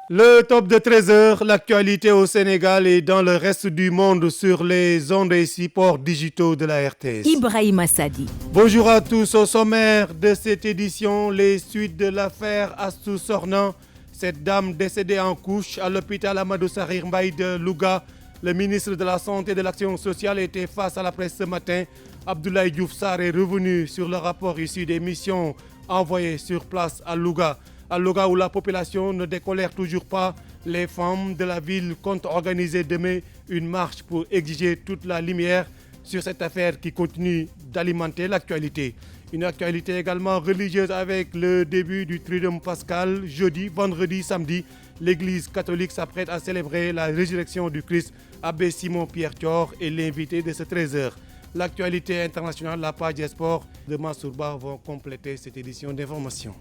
Le top de 13 heures, l'actualité au Sénégal et dans le reste du monde sur les ondes et supports digitaux de la RTS. Ibrahima Sadi. Bonjour à tous, au sommaire de cette édition, les suites de l'affaire Astou Sornan, cette dame décédée en couche à l'hôpital Amadou Sakhir Mbaye de Louga. Le ministre de la Santé et de l'Action sociale était face à la presse ce matin. Abdoulaye Diouf Sarr est revenu sur le rapport issu des missions envoyées sur place à Louga. À Louga où la population ne décolère toujours pas, les femmes de la ville comptent organiser demain une marche pour exiger toute la lumière sur cette affaire qui continue d'alimenter l'actualité. Une actualité également religieuse avec le début du Triduum pascal. Jeudi, vendredi, samedi, l'Église catholique s'apprête à célébrer la résurrection du Christ. Abbé Simon Pierre Thior est l'invité de ce 13h. L'actualité internationale, la page des sports de Mansourba vont compléter cette édition d'information.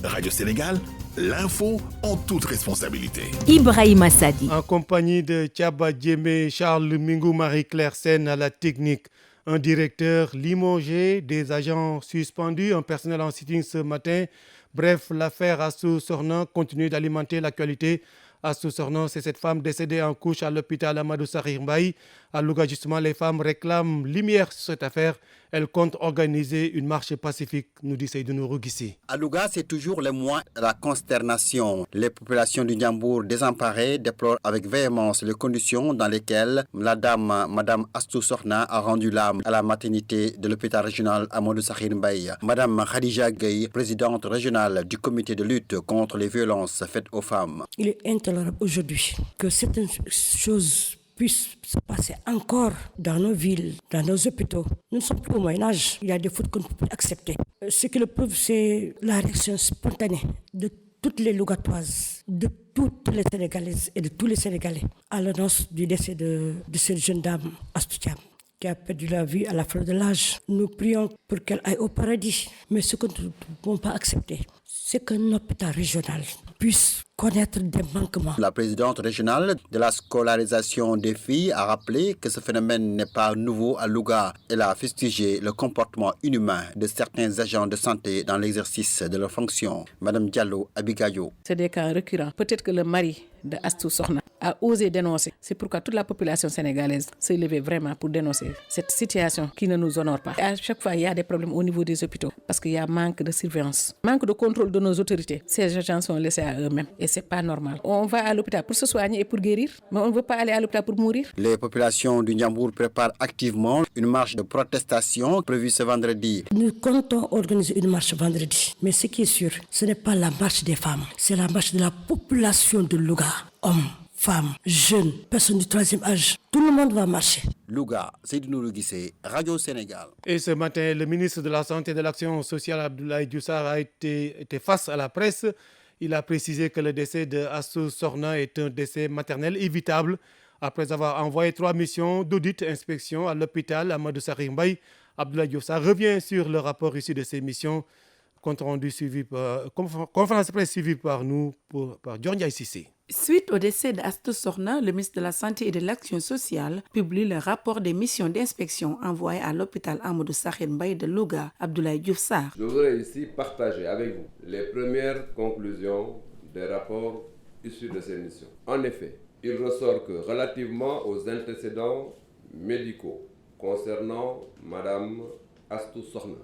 Radio Sénégal, l'info en toute responsabilité. Ibrahima Sadi. En compagnie de Thiaba Djemé, Charles Mingou, Marie-Claire Sen à la technique. Un directeur limogé, des agents suspendus, un personnel en sitting ce matin. Bref, l'affaire Astou Sornan continue d'alimenter l'actualité. Astou Sornan, c'est cette femme décédée en couche à l'hôpital Amadou Sakhir Mbaye. À Louga, justement, les femmes réclament lumière sur cette affaire. Elles comptent organiser une marche pacifique, nous dit Seydounou Rougissi. À Louga, c'est toujours le mois de la consternation. Les populations du Ndiambour désemparées déplorent avec véhémence les conditions dans lesquelles la dame, Madame Astou Sornan, a rendu l'âme à la maternité de l'hôpital régional Amadou Sakhir Mbaye. Madame Khadija Gueye, présidente régionale du comité de lutte contre les violences faites aux femmes. Il est intolérable aujourd'hui que certaines choses puissent se passer encore dans nos villes, dans nos hôpitaux. Nous ne sommes plus au Moyen-Âge. Il y a des fautes qu'on ne peut plus accepter. Ce qui le prouve, c'est la réaction spontanée de toutes les Lougatoises, de toutes les Sénégalaises et de tous les Sénégalais à l'annonce du décès de cette jeune dame, Astou Thiam, qui a perdu la vie à la fleur de l'âge. Nous prions pour qu'elle aille au paradis. Mais ce que nous ne pouvons pas accepter, c'est qu'un hôpital régional puisse connaître des manquements. La présidente régionale de la scolarisation des filles a rappelé que ce phénomène n'est pas nouveau à Louga. Elle a fustigé le comportement inhumain de certains agents de santé dans l'exercice de leurs fonctions. Madame Diallo Abigayo. C'est des cas récurrents. Peut-être que le mari de Astou Sornan a osé dénoncer. C'est pourquoi toute la population sénégalaise s'est levée vraiment pour dénoncer cette situation qui ne nous honore pas. Et à chaque fois, il y a des problèmes au niveau des hôpitaux parce qu'il y a manque de surveillance, manque de contrôle de nos autorités. Ces agents sont laissés à eux-mêmes et c'est pas normal. On va à l'hôpital pour se soigner et pour guérir, mais on ne veut pas aller à l'hôpital pour mourir. Les populations du Ndiambour préparent activement une marche de protestation prévue ce vendredi. Nous comptons organiser une marche vendredi, mais ce qui est sûr, ce n'est pas la marche des femmes, c'est la marche de la population de Louga. Hommes, femmes, jeunes, personnes du troisième âge, tout le monde va marcher. Louga, Seydounou Rougissi, Radio Sénégal. Et ce matin, le ministre de la Santé et de l'Action sociale, Abdoulaye Diouf Sarr, a été face à la presse. Il a précisé que le décès de Astou Sornan est un décès maternel évitable. Après avoir envoyé 3 missions d'audit et inspection à l'hôpital Amadou Sakhir Mbaye, Abdoulaye Diouf Sarr revient sur le rapport issu de ces missions. Compte rendu suivi par conférence de presse suivie par nous, par Djornia Sissé. Suite au décès d'Astou Sornan, le ministre de la Santé et de l'Action sociale publie le rapport des missions d'inspection envoyées à l'hôpital Amadou Sakhir Mbaye de Louga, Abdoulaye Diouf Sarr. Je voudrais ici partager avec vous les premières conclusions des rapports issus de ces missions. En effet, il ressort que relativement aux antécédents médicaux concernant Madame Astou Sornan,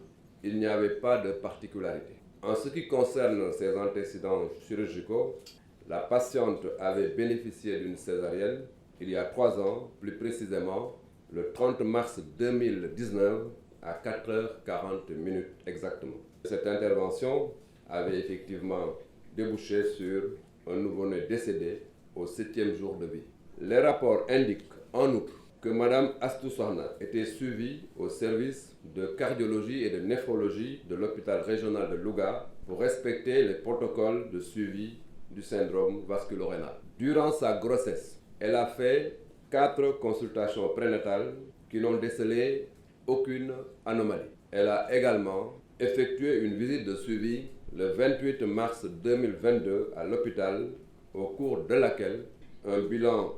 il n'y avait pas de particularité. En ce qui concerne ces antécédents chirurgicaux, la patiente avait bénéficié d'une césarienne il y a 3 ans, plus précisément le 30 mars 2019 à 4h40 exactement. Cette intervention avait effectivement débouché sur un nouveau-né décédé au 7e jour de vie. Les rapports indiquent en outre que Mme Astou Sornan était suivie au service de cardiologie et de néphrologie de l'hôpital régional de Louga pour respecter les protocoles de suivi du syndrome vasculorénal. Durant sa grossesse, elle a fait 4 consultations prénatales qui n'ont décelé aucune anomalie. Elle a également effectué une visite de suivi le 28 mars 2022 à l'hôpital, au cours de laquelle un bilan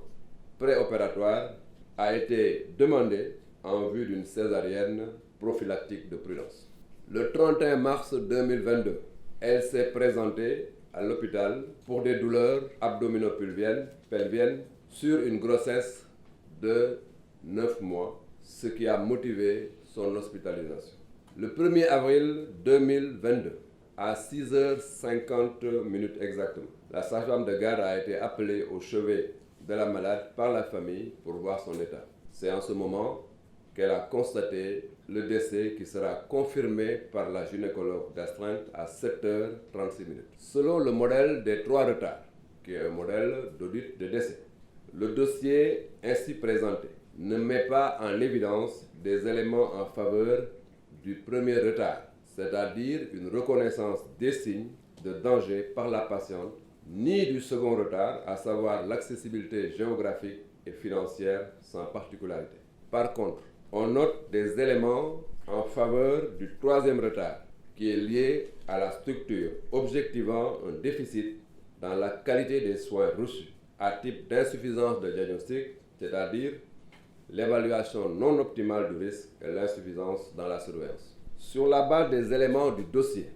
préopératoire a été demandé en vue d'une césarienne prophylactique de prudence. Le 31 mars 2022, Elle s'est présentée à l'hôpital pour des douleurs abdominopelviennes sur une grossesse de 9 mois, ce qui a motivé son hospitalisation. Le 1er avril 2022, à 6h50 exactement, la sage-femme de garde a été appelée au chevet de la malade par la famille pour voir son état. C'est en ce moment qu'elle a constaté le décès qui sera confirmé par la gynécologue d'astreinte à 7h36. Selon le modèle des 3 retards, qui est un modèle d'audit de décès, le dossier ainsi présenté ne met pas en évidence des éléments en faveur du premier retard, c'est-à-dire une reconnaissance des signes de danger par la patiente, ni du second retard, à savoir l'accessibilité géographique et financière sans particularité. Par contre, on note des éléments en faveur du troisième retard, qui est lié à la structure, objectivant un déficit dans la qualité des soins reçus, à type d'insuffisance de diagnostic, c'est-à-dire l'évaluation non optimale du risque et l'insuffisance dans la surveillance. Sur la base des éléments du dossier,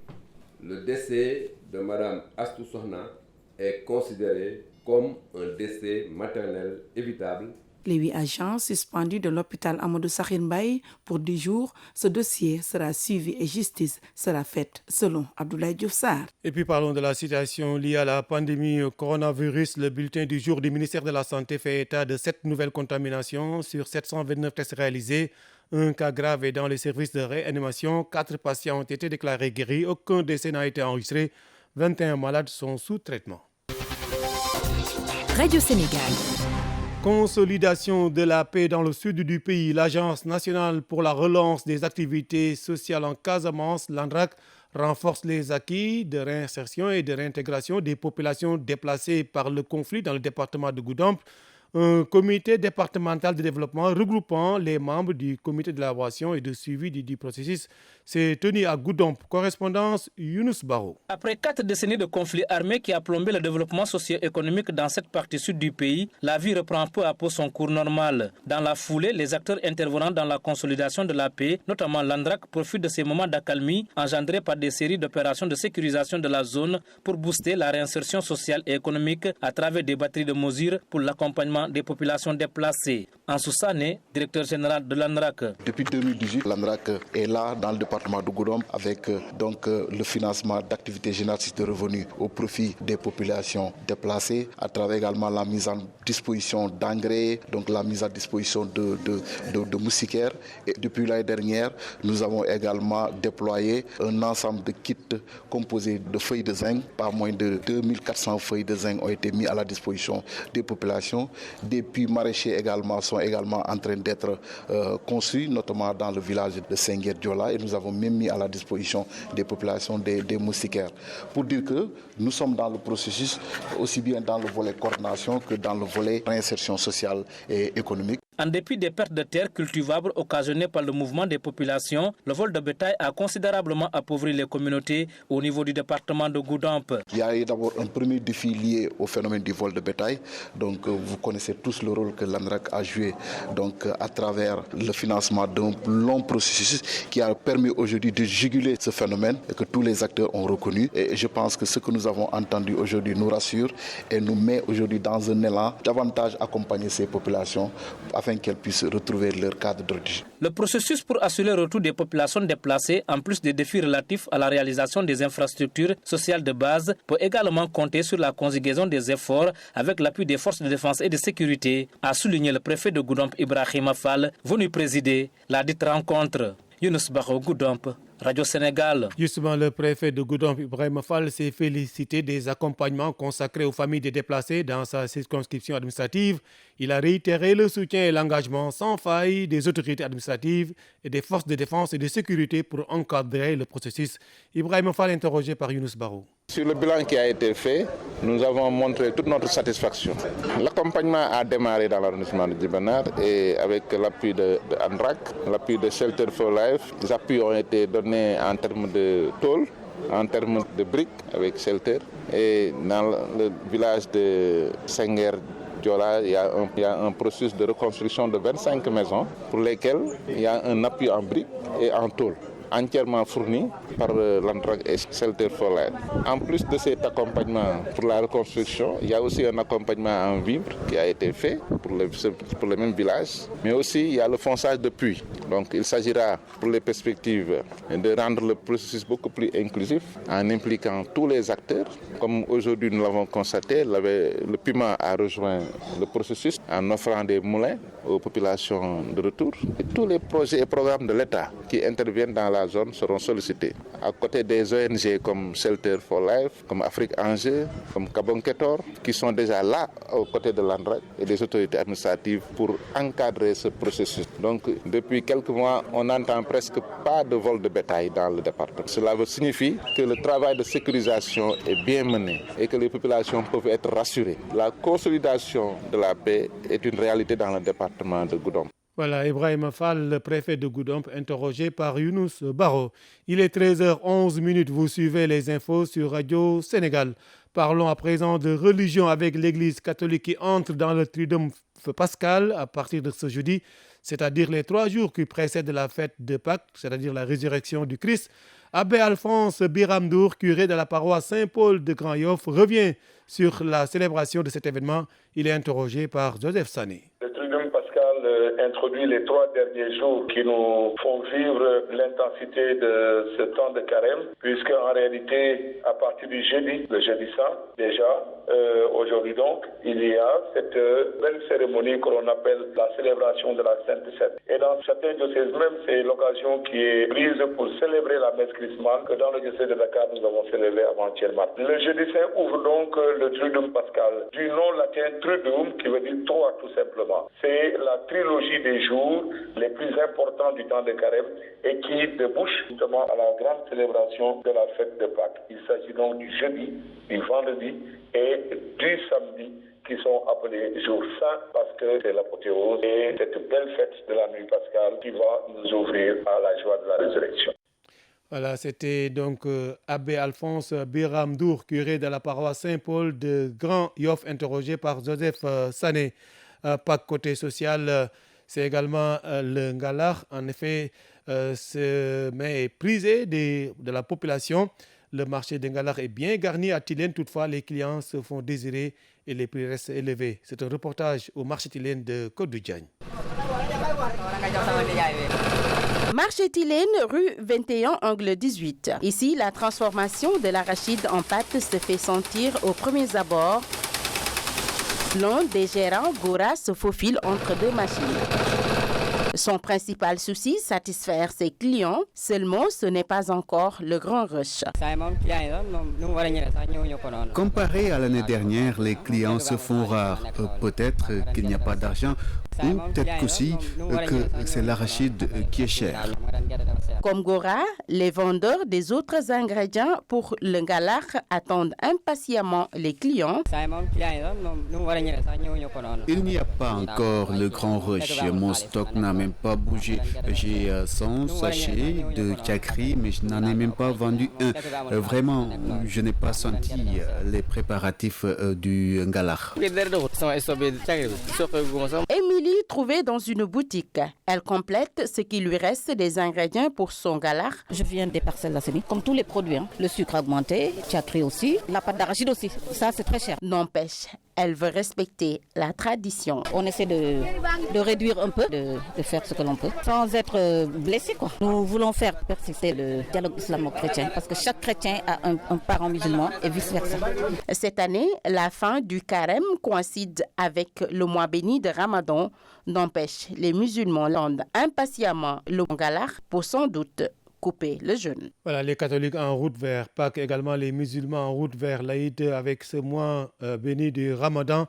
le décès de Mme Astou Sokhna est considéré comme un décès maternel évitable. Les 8 agents suspendus de l'hôpital Amadou Sakhir Mbaye pour 10 jours, ce dossier sera suivi et justice sera faite selon Abdoulaye Diouf Sarr. Et puis parlons de la situation liée à la pandémie coronavirus. Le bulletin du jour du ministère de la Santé fait état de 7 nouvelles contaminations sur 729 tests réalisés. Un cas grave est dans les services de réanimation. 4 patients ont été déclarés guéris. Aucun décès n'a été enregistré. 21 malades sont sous traitement. Radio Sénégal. Consolidation de la paix dans le sud du pays. L'Agence nationale pour la relance des activités sociales en Casamance, l'ANRAC, renforce les acquis de réinsertion et de réintégration des populations déplacées par le conflit dans le département de Goudomp. Un comité départemental de développement regroupant les membres du comité d'élaboration et de suivi du processus s'est tenu à Goudomp. Correspondance Younous Baro. Après 4 décennies de conflits armés qui a plombé le développement socio-économique dans cette partie sud du pays, la vie reprend peu à peu son cours normal. Dans la foulée, les acteurs intervenant dans la consolidation de la paix, notamment l'ANRAC, profitent de ces moments d'accalmie engendrés par des séries d'opérations de sécurisation de la zone pour booster la réinsertion sociale et économique à travers des batteries de mesures pour l'accompagnement des populations déplacées. Ansou Sané, directeur général de l'ANRAC. Depuis 2018, l'ANRAC est là dans le département de Goudomp avec le financement d'activités génératrices de revenus au profit des populations déplacées, à travers également la mise en disposition d'engrais, donc la mise à disposition de moustiquaires. Et depuis l'année dernière, nous avons également déployé un ensemble de kits composés de feuilles de zinc. Pas moins de 2400 feuilles de zinc ont été mises à la disposition des populations. Des puits maraîchers également sont également en train d'être construits, notamment dans le village de Senguer-Diola, et nous avons même mis à la disposition des populations des moustiquaires. Pour dire que nous sommes dans le processus, aussi bien dans le volet coordination que dans le volet réinsertion sociale et économique. En dépit des pertes de terres cultivables occasionnées par le mouvement des populations, le vol de bétail a considérablement appauvri les communautés au niveau du département de Goudomp. Il y a d'abord un premier défi lié au phénomène du vol de bétail. Donc, vous connaissez tous le rôle que l'ANRAC a joué à travers le financement d'un long processus qui a permis aujourd'hui de juguler ce phénomène et que tous les acteurs ont reconnu. Et je pense que ce que nous avons entendu aujourd'hui nous rassure et nous met aujourd'hui dans un élan davantage accompagner ces populations afin qu'elles puissent retrouver leur cadre d'origine. Le processus pour assurer le retour des populations déplacées, en plus des défis relatifs à la réalisation des infrastructures sociales de base, peut également compter sur la conjugaison des efforts avec l'appui des forces de défense et de sécurité, a souligné le préfet de Goudomp Ibrahima Fall, venu présider la dite rencontre. Younous Baro, Goudomp, Radio Sénégal. Justement, le préfet de Goudomp Ibrahima Fall s'est félicité des accompagnements consacrés aux familles des déplacés dans sa circonscription administrative. Il a réitéré le soutien et l'engagement sans faille des autorités administratives et des forces de défense et de sécurité pour encadrer le processus. Ibrahima Fall interrogé par Younous Baro. Sur le bilan qui a été fait, nous avons montré toute notre satisfaction. L'accompagnement a démarré dans l'arrondissement de Djibanar et avec l'appui de ANRAC, l'appui de Shelter for Life, les appuis ont été donnés en termes de tôle, en termes de briques avec Shelter. Et dans le village de Senguer Diola, il y a un processus de reconstruction de 25 maisons pour lesquelles il y a un appui en briques et en tôle. entièrement fournis par l'Andrac et Shelter for Life. En plus de cet accompagnement pour la reconstruction, il y a aussi un accompagnement en vivres qui a été fait pour le même village, mais aussi il y a le fonçage de puits. Donc il s'agira pour les perspectives de rendre le processus beaucoup plus inclusif en impliquant tous les acteurs. Comme aujourd'hui nous l'avons constaté, le PUMA a rejoint le processus en offrant des moulins aux populations de retour. Et tous les projets et programmes de l'État qui interviennent dans la zone seront sollicités. À côté des ONG comme Shelter for Life, comme Afrique Angers, comme Kabon Ketor, qui sont déjà là aux côtés de l'ANDRAC et des autorités administratives pour encadrer ce processus. Donc depuis quelques mois, on n'entend presque pas de vol de bétail dans le département. Cela signifie que le travail de sécurisation est bien mené et que les populations peuvent être rassurées. La consolidation de la paix est une réalité dans le département de Goudomp. Voilà, Ibrahim Fall, le préfet de Goudomp, interrogé par Younous Baro. Il est 13h11, vous suivez les infos sur Radio Sénégal. Parlons à présent de religion avec l'Église catholique qui entre dans le triduum pascal à partir de ce jeudi, c'est-à-dire les 3 jours qui précèdent la fête de Pâques, c'est-à-dire la résurrection du Christ. Abbé Alphonse Biramdour, curé de la paroisse Saint-Paul de Grand-Yoff, revient sur la célébration de cet événement. Il est interrogé par Joseph Sané. Le triduum pascal introduit les 3 derniers jours qui nous font vivre l'intensité de ce temps de carême, puisque en réalité, à partir du jeudi, le jeudi saint, déjà, aujourd'hui donc, il y a cette belle cérémonie que l'on appelle la célébration de la Sainte Seine. Et dans certains diocèses même, c'est l'occasion qui est prise pour célébrer la messe chrismale que dans le diocèse de Dakar, nous avons célébré avant-hier matin. Le jeudi saint ouvre donc le triduum pascal, du nom latin triduum, qui veut dire 3 tout simplement. C'est la trilogie des jours les plus importants du temps de carême et qui débouche justement à la grande célébration de la fête de Pâques. Il s'agit donc du jeudi, du vendredi et du samedi qui sont appelés jours saints parce que c'est l'apothéose et cette belle fête de la nuit pascale qui va nous ouvrir à la joie de la résurrection. Voilà, c'était donc Abbé Alphonse Biramdour, curé de la paroisse Saint-Paul de Grand-Yoff, interrogé par Joseph Sané. Pas côté social, c'est également le Ngalar. En effet, ce mets est prisé de la population. Le marché de Ngalar est bien garni à Tilène. Toutefois, les clients se font désirer et les prix restent élevés. C'est un reportage au marché Tilène de Côte-du-Diagne. Marché Tilène, rue 21, angle 18. Ici, la transformation de l'arachide en pâte se fait sentir aux premiers abords. L'un des gérants, Gora, se faufile entre 2 machines. Son principal souci, satisfaire ses clients. Seulement, ce n'est pas encore le grand rush. Comparé à l'année dernière, les clients se font rares. Peut-être qu'il n'y a pas d'argent ou peut-être aussi que c'est l'arachide qui est cher. Comme Gora, les vendeurs des autres ingrédients pour le Ngalar attendent impatiemment les clients. Il n'y a pas encore le grand rush. Mon stock n'a même pas bougé. J'ai 100 sachets de Tchakri, mais je n'en ai même pas vendu un. Vraiment, je n'ai pas senti les préparatifs du Ngalar. Émilie, trouvée dans une boutique. Elle complète ce qui lui reste des ingrédients pour son Ngalar. Je viens des parcelles d'Asseni, comme tous les produits. Le sucre a augmenté, Tchakri aussi, la pâte d'arachide aussi. Ça, c'est très cher. N'empêche, elle veut respecter la tradition. On essaie de réduire un peu, de faire ce que l'on peut, sans être blessé, quoi. Nous voulons faire persister le dialogue islamo-chrétien, parce que chaque chrétien a un parent musulman et vice-versa. Cette année, la fin du carême coïncide avec le mois béni de Ramadan. N'empêche, les musulmans attendent impatiemment le Ngalar pour sans doute couper le jeûne. Voilà, les catholiques en route vers Pâques, également les musulmans en route vers l'Aïd avec ce mois béni du Ramadan.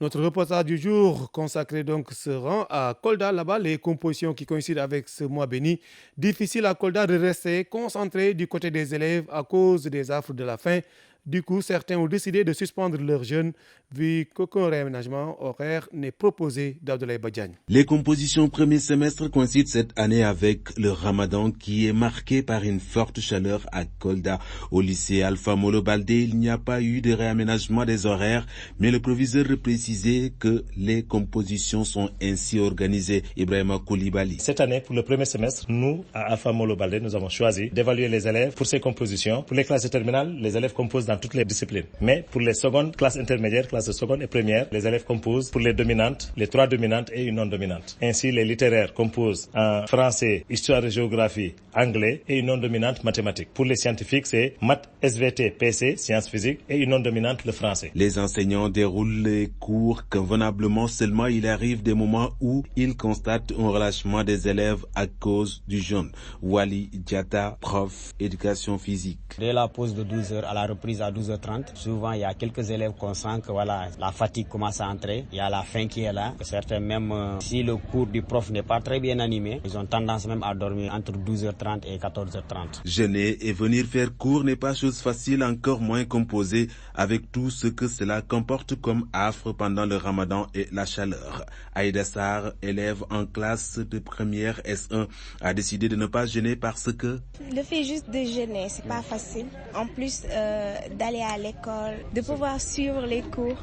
Notre reportage du jour consacré donc se rend à Kolda. Là-bas, les compositions qui coïncident avec ce mois béni. Difficile à Kolda de rester concentré du côté des élèves à cause des affres de la faim. Du coup, certains ont décidé de suspendre leurs jeûnes vu qu'aucun réaménagement horaire n'est proposé d'Abdoulaye Badiane. Les compositions premier semestre coïncident cette année avec le Ramadan qui est marqué par une forte chaleur à Kolda. Au lycée Alpha Molo Baldé, il n'y a pas eu de réaménagement des horaires, mais le proviseur a précisé que les compositions sont ainsi organisées. Ibrahima Koulibaly. Cette année, pour le premier semestre, nous, à Alpha Molo Baldé, nous avons choisi d'évaluer les élèves pour ces compositions. Pour les classes de terminale, les élèves composent dans toutes les disciplines. Mais pour les secondes, classes intermédiaires, classes de seconde et première, les élèves composent pour les dominantes, les 3 dominantes et une non dominante. Ainsi, les littéraires composent en français, histoire et géographie, anglais et une non dominante mathématiques. Pour les scientifiques, c'est maths, SVT, PC, sciences physiques et une non dominante le français. Les enseignants déroulent les cours convenablement, seulement il arrive des moments où ils constatent un relâchement des élèves à cause du jeûne. Wali Diata, prof, éducation physique. Dès la pause de 12h à la reprise à 12h30, souvent il y a quelques élèves qu'on sent que la fatigue commence à entrer, il y a la faim qui est là. Certains même, si le cours du prof n'est pas très bien animé, ils ont tendance même à dormir entre 12h30 et 14h30. Jeûner et venir faire cours n'est pas chose facile, encore moins composée avec tout ce que cela comporte comme affre pendant le Ramadan et la chaleur. Aïda Sarr, élève en classe de première S1, a décidé de ne pas jeûner parce que... Le fait juste de jeûner, c'est pas facile. En plus d'aller à l'école, de pouvoir suivre les cours,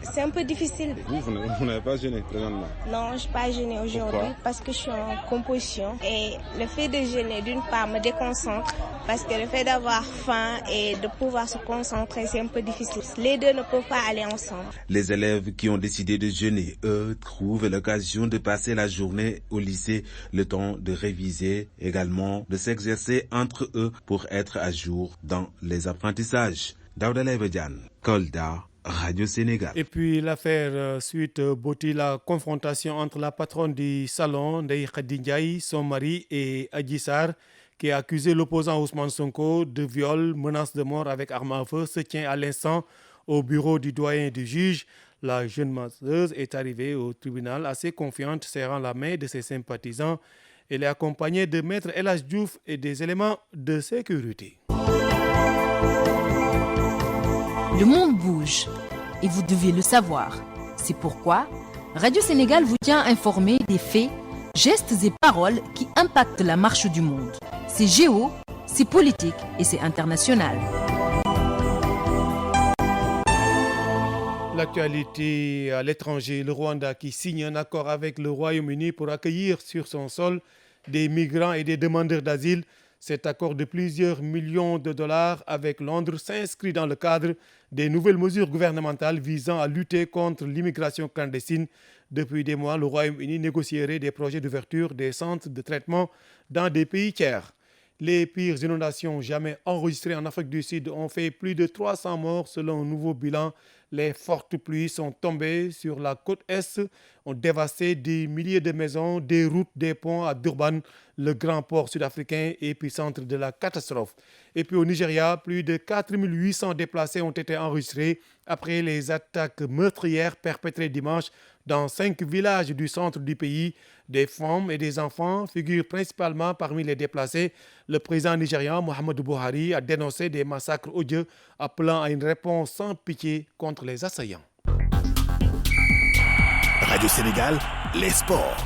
c'est un peu difficile. Vous n'avez pas jeûné présentement? Non, je n'ai pas jeûné aujourd'hui parce que je suis en composition. Et le fait de jeûner, d'une part, me déconcentre parce que le fait d'avoir faim et de pouvoir se concentrer, c'est un peu difficile. Les deux ne peuvent pas aller ensemble. Les élèves qui ont décidé de jeûner, eux, trouvent l'occasion de passer la journée au lycée, le temps de réviser, également de s'exercer entre eux pour être à jour dans les apprentissages. Daouda Badiane, Kolda, Radio Sénégal. Et puis l'affaire suite Boti, la confrontation entre la patronne du salon, Ndeye Khady Ndiaye, son mari et Adji Sarr, qui a accusé l'opposant Ousmane Sonko de viol, menace de mort avec arme à feu, se tient à l'instant au bureau du doyen du juge. La jeune masseuse est arrivée au tribunal assez confiante, serrant la main de ses sympathisants. Elle est accompagnée de Maître El Hadj Diouf et des éléments de sécurité. Le monde bouge et vous devez le savoir. C'est pourquoi Radio Sénégal vous tient informé des faits, gestes et paroles qui impactent la marche du monde. C'est géo, c'est politique et c'est international. L'actualité à l'étranger, le Rwanda qui signe un accord avec le Royaume-Uni pour accueillir sur son sol des migrants et des demandeurs d'asile. Cet accord de plusieurs millions de dollars avec Londres s'inscrit dans le cadre des nouvelles mesures gouvernementales visant à lutter contre l'immigration clandestine. Depuis des mois, le Royaume-Uni négocierait des projets d'ouverture des centres de traitement dans des pays tiers. Les pires inondations jamais enregistrées en Afrique du Sud ont fait plus de 300 morts selon un nouveau bilan. Les fortes pluies sont tombées sur la côte Est, ont dévasté des milliers de maisons, des routes, des ponts à Durban, le grand port sud-africain, épicentre de la catastrophe. Et puis au Nigeria, plus de 4800 déplacés ont été enregistrés après les attaques meurtrières perpétrées dimanche dans 5 villages du centre du pays. Des femmes et des enfants figurent principalement parmi les déplacés. Le président nigérian Muhammadu Buhari a dénoncé des massacres odieux, appelant à une réponse sans pitié contre les assaillants. Radio Sénégal, les sports.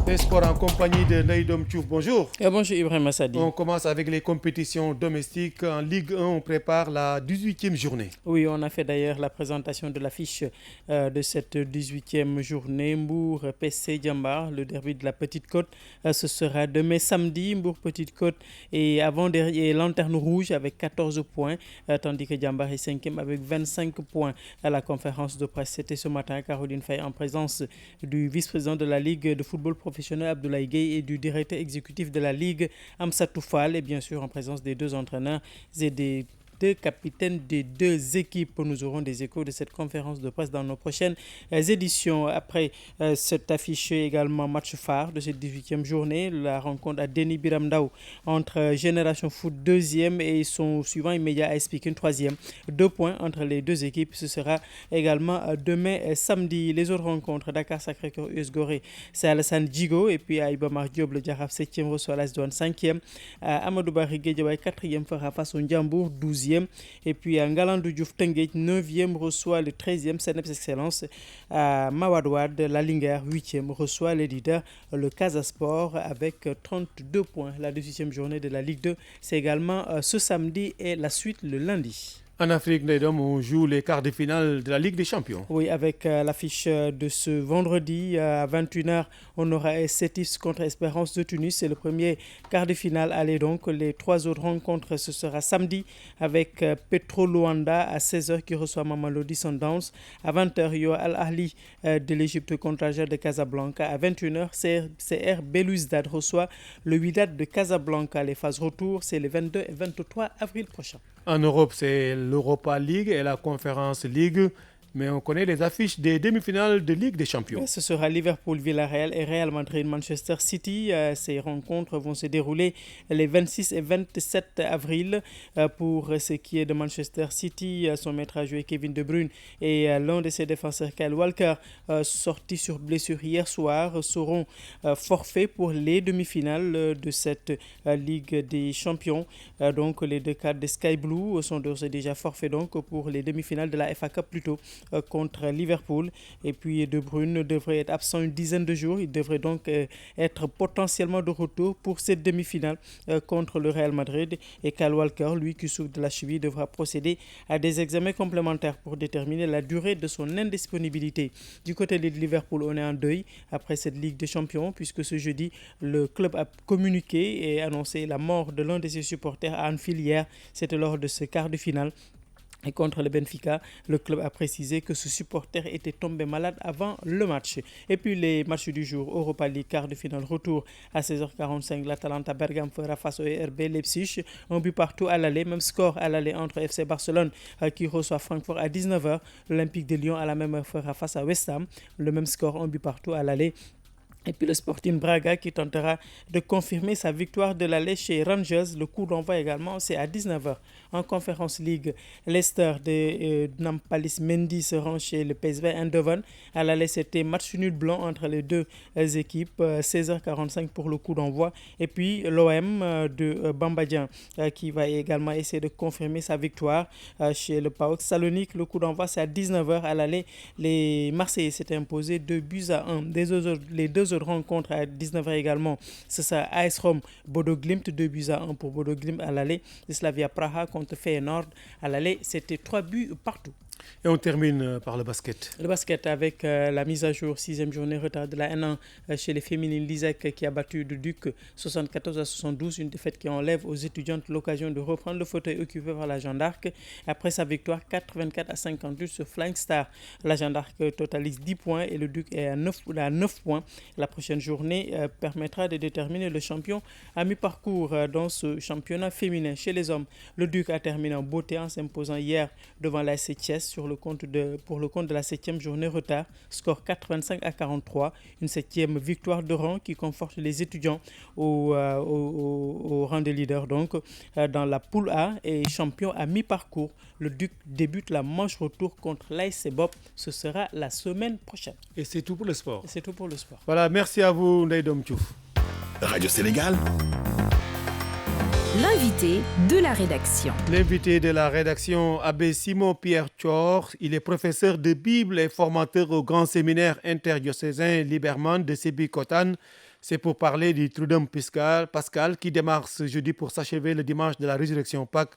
Les sports en compagnie de Naïdom Tchouf. Bonjour. Bonjour Ibrahim Sadi. On commence avec les compétitions domestiques. En Ligue 1, on prépare la 18e journée. Oui, on a fait d'ailleurs la présentation de l'affiche de cette 18e journée. Mbour PC Djambar, le derby de la Petite Côte. Ce sera demain samedi. Mbour Petite Côte est avant-dernier, lanterne rouge avec 14 points, tandis que Djambar est 5e avec 25 points. À la conférence de presse, c'était ce matin, Caroline Faye en présence du vice-président de la Ligue de football professionnel Abdoulaye Gueye et du directeur exécutif de la Ligue Amsatou Fall, et bien sûr en présence des deux entraîneurs et des deux capitaines des deux équipes. Nous aurons des échos de cette conférence de presse dans nos prochaines éditions. Après cette affiche également match phare de cette 18e journée, la rencontre à Denis Biramdao entre Génération Foot 2e et son suivant immédiat AS Pikine 3e. 2 points entre les deux équipes. Ce sera également demain samedi. Les autres rencontres, Dakar Sacré-Cœur US Gorée, c'est Alassane Djigo, et puis à Iba Mar Diop, le Diaraf 7e reçoit l'AS Douanes 5e. Amadou Barry Guédiawaye 4e fera face au Ndiambour 12e. 12e. Et puis à Ngalandou Diouf Tenguej, 9e, reçoit le 13e CNEPS Excellence. À Mawadouad, la Linguère, 8e, reçoit les leaders, le Casa Sport, avec 32 points. La 18e journée de la Ligue 2, c'est également ce samedi et la suite le lundi. En Afrique, on joue les quarts de finale de la Ligue des Champions. Oui, avec l'affiche de ce vendredi à 21h, on aura Sétif contre Espérance de Tunis. C'est le premier quart de finale. Allez donc, les 3 autres rencontres, ce sera samedi avec Petro Luanda à 16h qui reçoit Mamelodi Sundowns. À 20h, il y aura Al Ahly de l'Égypte contre Raja de Casablanca. À 21h, CR Belouizdad reçoit le Wydad de Casablanca. Les phases retour, c'est les 22 et 23 avril prochains. En Europe, c'est l'Europa League et la Conference League. Mais on connaît les affiches des demi-finales de Ligue des Champions. Ce sera Liverpool-Villarreal et Real Madrid-Manchester City. Ces rencontres vont se dérouler les 26 et 27 avril. Pour ce qui est de Manchester City, son maître à jouer Kevin De Bruyne et l'un de ses défenseurs, Kyle Walker, sorti sur blessure hier soir, seront forfaits pour les demi-finales de cette Ligue des Champions. Donc les 2 cadres de Sky Blue sont déjà forfaits donc, pour les demi-finales de la FA Cup plutôt. Contre Liverpool. Et puis De Bruyne devrait être absent une dizaine de jours. Il devrait donc être potentiellement de retour pour cette demi-finale contre le Real Madrid. Et Kyle Walker, lui qui souffre de la cheville, devra procéder à des examens complémentaires pour déterminer la durée de son indisponibilité. Du côté de Liverpool, on est en deuil après cette Ligue des Champions, puisque ce jeudi, le club a communiqué et annoncé la mort de l'un de ses supporters à Anfield hier. C'était lors de ce quart de finale. Et contre le Benfica, le club a précisé que ce supporter était tombé malade avant le match. Et puis les matchs du jour, Europa League, quart de finale, retour à 16h45. L'Atalanta Bergame fera face au RB Leipzig. Un but partout à l'aller, même score à l'aller entre FC Barcelone qui reçoit Francfort à 19h. L'Olympique de Lyon à la même heure fera face à West Ham. Le même score, un but partout à l'aller. Et puis le Sporting Braga qui tentera de confirmer sa victoire de l'aller chez Rangers. Le coup d'envoi également, c'est à 19h. En Conference League, Leicester de Nampalis Mendy se rend chez le PSV Eindhoven. À l'aller, c'était match nul blanc entre les deux équipes. 16h45 pour le coup d'envoi. Et puis l'OM de Bambadjan qui va également essayer de confirmer sa victoire chez le PAOK Salonique. Le coup d'envoi, c'est à 19h. À l'aller, les Marseillais s'étaient imposés 2-1. Les deux autres rencontres à 19h également, c'est ça, AS Rome, Bodo Glimt, 2-1 pour Bodo Glimt à l'aller. Slavia Praha contre Feyenoord à l'aller, c'était 3 buts partout. Et on termine par le basket. Le basket avec la mise à jour, 6e journée retard de la N1 chez les féminines. L'ISEC qui a battu le Duc 74-72, une défaite qui enlève aux étudiantes l'occasion de reprendre le fauteuil occupé par la Jeanne d'Arc. Après sa victoire 84-58 sur Flying Star, la Jeanne d'Arc totalise 10 points et le Duc est à 9 points. La prochaine journée permettra de déterminer le champion à mi-parcours dans ce championnat féminin. Chez les hommes, le Duc a terminé en beauté en s'imposant hier devant la Thiès pour le compte de la 7e journée retard, score 85-43, une 7e victoire de rang qui conforte les étudiants au rang des leaders donc dans la poule A et champion à mi-parcours. Le Duc débute la manche retour contre l'AS Bob, ce sera la semaine prochaine. Et c'est tout pour le sport. C'est tout pour le sport. Voilà, merci à vous Ndeye Dom Diouf. Radio Sénégal. L'invité de la rédaction. L'invité de la rédaction, Abbé Simon Pierre Thior, il est professeur de Bible et formateur au grand séminaire interdiocésain Liberman de Sébikotane. C'est pour parler du Triduum Pascal qui démarre ce jeudi pour s'achever le dimanche de la résurrection Pâques.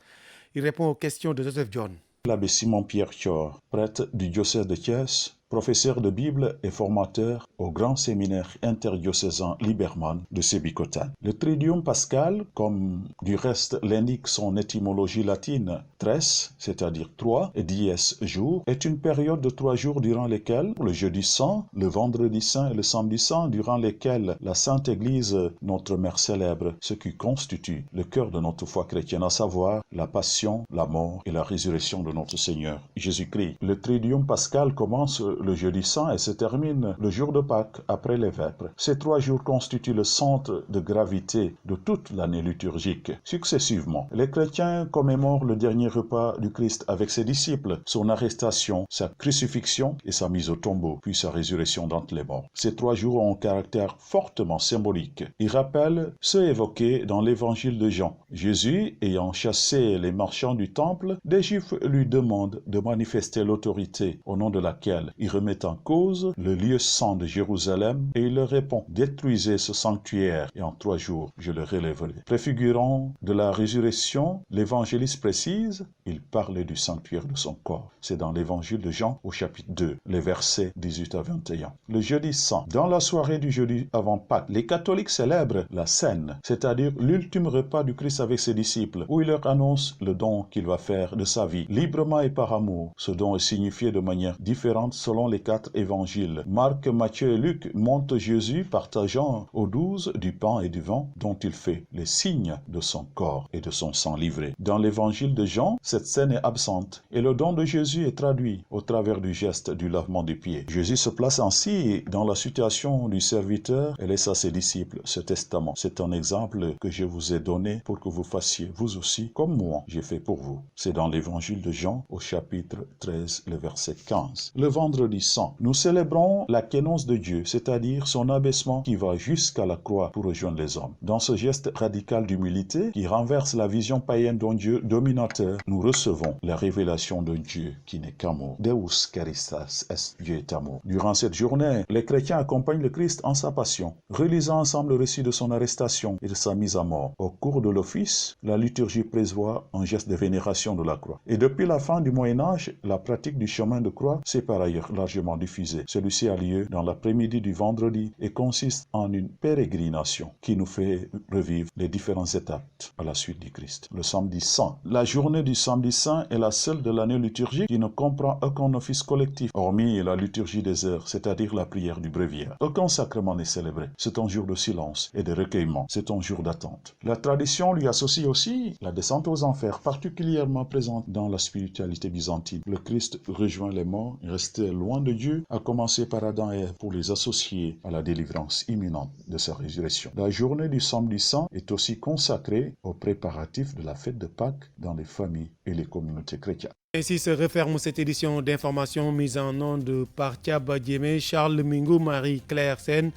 Il répond aux questions de Joseph John. L'abbé Simon Pierre Thior, prêtre du diocèse de Thiès, professeur de Bible et formateur au grand séminaire interdiocésain Liberman de Sébikotane. Le Triduum Pascal, comme du reste l'indique son étymologie latine, tres, c'est-à-dire 3, et dies, jour, est une période de 3 jours durant lesquels, le jeudi saint, le vendredi saint et le samedi saint, durant lesquels la Sainte Église, notre Mère célèbre, ce qui constitue le cœur de notre foi chrétienne, à savoir la passion, la mort et la résurrection de notre Seigneur Jésus-Christ. Le Triduum Pascal commence le jeudi saint et se termine le jour de Pâques après les vêpres. Ces 3 jours constituent le centre de gravité de toute l'année liturgique. Successivement, les chrétiens commémorent le dernier repas du Christ avec ses disciples, son arrestation, sa crucifixion et sa mise au tombeau, puis sa résurrection d'entre les morts. Ces 3 jours ont un caractère fortement symbolique. Ils rappellent ceux évoqués dans l'évangile de Jean. Jésus, ayant chassé les marchands du temple, des Juifs lui demandent de manifester l'autorité au nom de laquelle il remet en cause le lieu saint de Jérusalem et il leur répond: détruisez ce sanctuaire et en 3 jours je le relèverai. Préfigurant de la résurrection, l'évangéliste précise, il parlait du sanctuaire de son corps. C'est dans l'évangile de Jean au chapitre 2, les versets 18 à 21. Le jeudi saint. Dans la soirée du jeudi avant Pâques, les catholiques célèbrent la Cène, c'est-à-dire l'ultime repas du Christ avec ses disciples, où il leur annonce le don qu'il va faire de sa vie, librement et par amour. Ce don est signifié de manière différente selon les 4 évangiles. Marc, Matthieu et Luc montrent Jésus partageant aux 12 du pain et du vin dont il fait les signes de son corps et de son sang livré. Dans l'évangile de Jean, cette scène est absente et le don de Jésus est traduit au travers du geste du lavement des pieds. Jésus se place ainsi dans la situation du serviteur et laisse à ses disciples ce testament. C'est un exemple que je vous ai donné pour que vous fassiez vous aussi comme moi j'ai fait pour vous. C'est dans l'évangile de Jean au chapitre 13, le verset 15. Le vendredi saint, nous célébrons la kénose de Dieu, c'est-à-dire son abaissement qui va jusqu'à la croix pour rejoindre les hommes. Dans ce geste radical d'humilité qui renverse la vision païenne d'un Dieu dominateur, nous recevons la révélation d'un Dieu qui n'est qu'amour. Deus Charistas est, Dieu est amour. Durant cette journée, les chrétiens accompagnent le Christ en sa passion, relisant ensemble le récit de son arrestation et de sa mise à mort. Au cours de l'office, la liturgie prévoit un geste de vénération de la croix. Et depuis la fin du Moyen-Âge, la pratique du chemin de croix s'est par ailleurs largement diffusée. Celui-ci a lieu dans l'après-midi du vendredi et consiste en une pérégrination qui nous fait revivre les différentes étapes à la suite du Christ. Le samedi saint. La journée du samedi saint est la seule de l'année liturgique qui ne comprend aucun office collectif, hormis la liturgie des heures, c'est-à-dire la prière du bréviaire. Aucun sacrement n'est célébré. C'est un jour de silence et de recueillement. C'est un jour d'attente. La tradition lui associe aussi la descente aux enfers, particulièrement présente dans la spiritualité byzantine. Le Christ rejoint les morts, restés loin de Dieu, à commencer par Adam et Ève, pour les associer à la délivrance imminente de sa résurrection. La journée du samedi saint est aussi consacrée aux préparatifs de la fête de Pâques dans les familles et les communautés chrétiennes. Ainsi se referme cette édition d'information mise en onde par Thiaba Diémé, Charles Mingou, Marie-Claire Sen.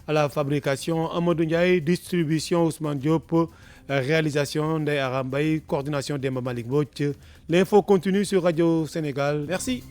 À la fabrication, Amadou Ndiaye, distribution Ousmane Diop, réalisation Ndeye Arambaye, coordination d'Emma Malik Botch. L'info continue sur Radio Sénégal. Merci.